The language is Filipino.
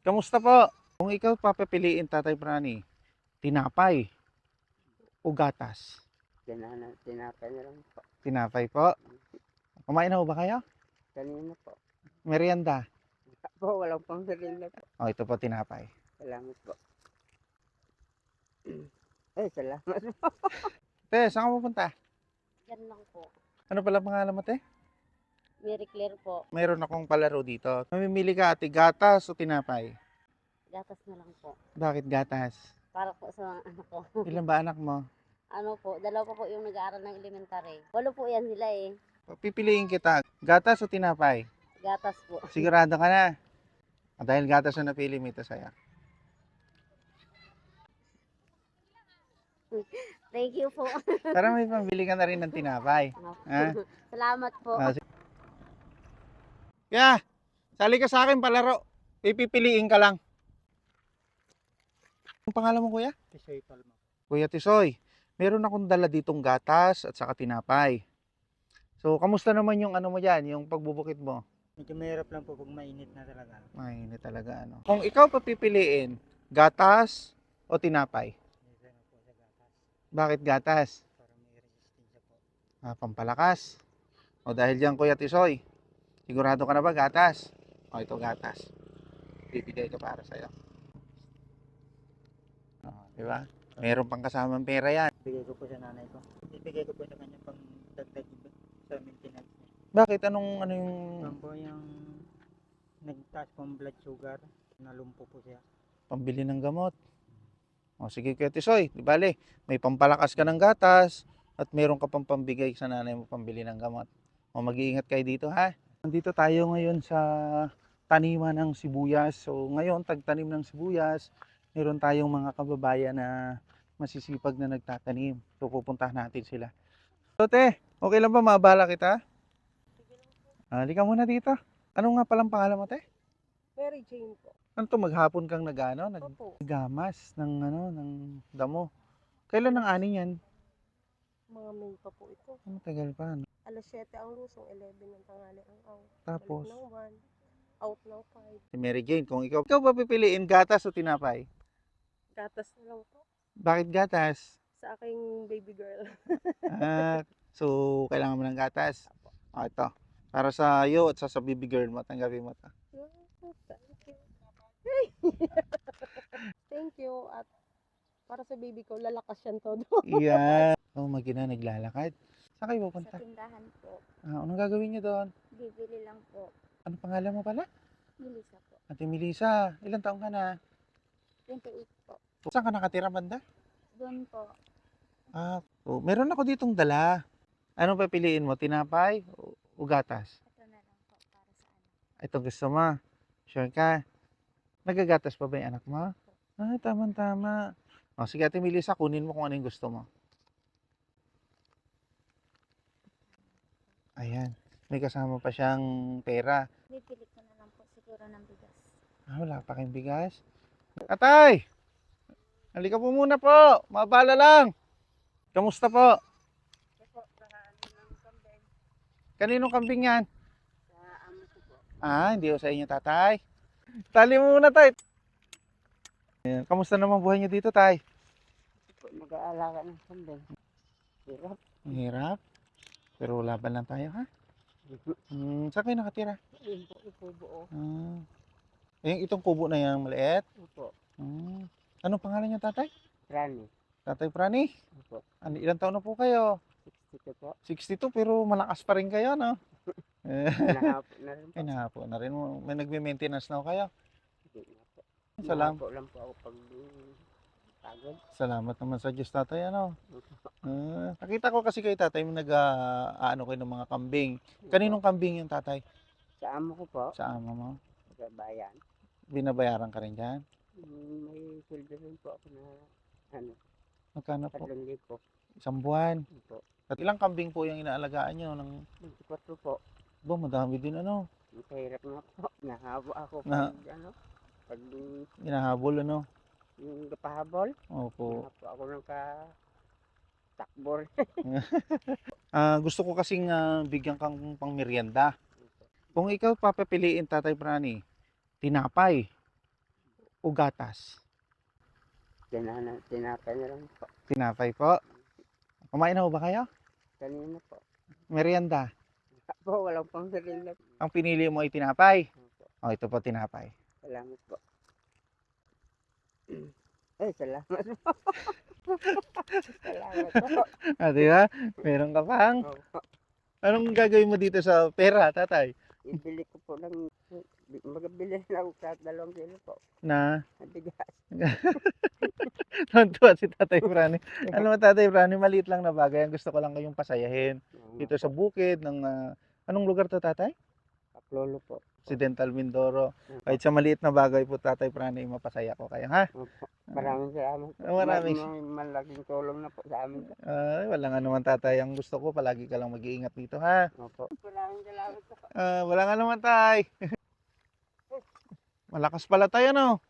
Kamusta po? Kung ikaw papapiliin, Tatay Prani, tinapay o gatas? Tinapay na lang po. Tinapay po. Kumain na ho ba kayo? Kanina po. Merienda. Po, walang pang sarili po. O, ito po tinapay. Salamat po. Salamat po. Te, saan ka pupunta? Yan lang po. Ano pala pangalan mo, te? Mary Claire po. Mayroon akong palaro dito. Mamimili ka, ate, gatas o tinapay? Gatas na lang po. Bakit gatas? Para po sa mga anak ko. Ilan ba anak mo? Ano po, dalawa po yung nag-aaral ng elementary. 8 po yan sila eh. Pipiliin kita, gatas o tinapay? Gatas po. Sigurado ka na. Dahil gatas na napili mo ito sa'yo. Thank you po. Para may pambili ka na rin ng tinapay. Ha? Salamat po. Yeah, sali ka sa akin palaro. Pipiliin ka lang. Ang pangalan mo, kuya? Tisoy Palma. Kuya Tisoy, meron akong dala ditong gatas at saka tinapay. So, kamusta naman yung ano mo dyan, yung pagbubukit mo? Medyo mahirap lang po pag mainit na talaga. Mainit talaga, ano. Kung ikaw papipiliin, gatas o tinapay? Minsan na po sa gatas. Bakit gatas? Para may resistensya po. Pampalakas. O dahil dyan, Kuya Tisoy, sigurado ka na ba gatas? O ito gatas. Bibigay ko para sa'yo. O, di ba? Meron pang kasamang pera yan. Bigay ko po sa nanay ko. Ibigay ko po sa kanya pang dagdag sa maintenance niya. Bakit? Ano yung... Yan po yung nagtaas pong blood sugar. Nalumpo po siya. Pambili ng gamot? O sige, Kuya Tisoy, di bale, may pampalakas ka ng gatas at meron ka pang pambigay sa nanay mo pambili ng gamot. O mag-iingat kayo dito, ha? Nandito tayo ngayon sa taniman ng sibuyas. So ngayon, tagtanim ng sibuyas, meron tayong mga kababayan na masisipag na nagtatanim. So pupuntahan natin sila. So te, okay lang ba maabala kita? Halika muna dito. Ano nga palang pangalan mo, te? Mary Jane po. Ano to, maghapon kang Opo. naggamas ng ng damo. Kailan ang ani yan? Mga May pa po ito. Matagal pa, no? Alas 7 ang lusong, 11 ng tanghali ang out. Tapos, Balik ng 1, out ng 5. si Mary Jane, kung ikaw ba pipiliin gatas o tinapay? Gatas na lang po. Bakit gatas? Sa aking baby girl. So, kailangan mo ng gatas. O, ito. Para sa iyo at sa baby girl mo, tanggapin mo ito. Thank you. Thank you. At para sa baby ko, lalakas yan todo. Yan. Oh, magina naglalakad. Saan kayo Sa pupunta? tindahan po. Anong gagawin niyo doon? Bibili lang po. Ano pangalan mo pala? Melissa po. Ate Melissa, ilang taong ka na? 28 po. Saan ka nakatira, banda? Doon po. Meron ako ditong dala. Anong pipiliin mo? Tinapay o gatas? Ito na lang po para sa anak. Ito gusto mo. Sure ka? Nagagatas pa ba yung anak mo? Tama-tama. O, sige, Ate Melissa, kunin mo kung ano yung gusto mo. Ayan. May kasama pa siyang pera. Bibili ko na lang po siguro ng bigas. Wala pa kayong bigas. Atay! Halika po muna po. Mabala lang. Kamusta po? Kaninong kambing yan? Sa amo ko po. Hindi ko sa inyo, tatay. Tali mo muna, tay. Ayan. Kamusta naman buhay niyo dito, tay? Mag-aalaga ng kambing. Hirap. Mahirap. Pero laban lang tayo, ha? Saan kayo nakatira? Yun po, ipubuo. Itong kubo na yan, maliit. Opo. Anong pangalan niya, tatay? Rani. Tatay Prani? Opo. Ilang taon na po kayo? 62 po. 62, pero malakas pa rin kayo, no? Nahapo na rin po. Ay, nahapo na rin. May nagme-maintenance na ho kayo. Hindi na po. Salamat. Nahapo lang po ako pag pagod. Salamat naman sa Diyos, tatay, ano? Nakita ko kasi kay tatay, nag-aano kayo ng mga kambing. Kaninong kambing yung tatay? Sa amo ko po, Sa ama mo? sa bayan. Binabayaran ka rin dyan? May sweldo rin po ako na Magkano po? 3,000 Isang buwan. po. At ilang kambing po yung inaalagaan nyo? 24 po. Madami din, ano? Mahirap nga po. Nahabo ako Na- pag Hinahabol, ano? yung kapahabol. Opo. Nahapo ako ng takbol. Gusto ko kasing bigyan kang pang merienda. Kung ikaw papapiliin, Tatay Prani, tinapay o gatas? Tinapay na lang po. Tinapay po. Kumain na ho ba kayo? Kanina po. Merienda. Po, walang pang sarili. Ang pinili mo ay tinapay. Opo. O, ito po tinapay. Salamat po. Ay, salamat po. Salamat po. Di ba? Meron ka pang. Opo. Anong gagawin mo dito sa pera, tatay? Ibili ko po ng, magabili na ako kahit 2 kilo po. Na, Matigas. tontuwa si Tatay Franny. Alam mo, Tatay Franny, maliit lang na bagay. Ang gusto ko lang kayong pasayahin. Dito sa bukid ng, anong lugar to, Tatay? Paklolo po. Occidental Mindoro. Kahit sa maliit na bagay po, Tatay Franny, mapasaya ko kayo, ha? Opo. Maraming salamat po. Maraming- Malaking tulong na po sa amin. Walang ano man, Tatay. Ang gusto ko, palagi ka lang mag-iingat dito, ha? Opo. Maraming salamat po. Walang ano man, Tay. Malakas pala tayo, no?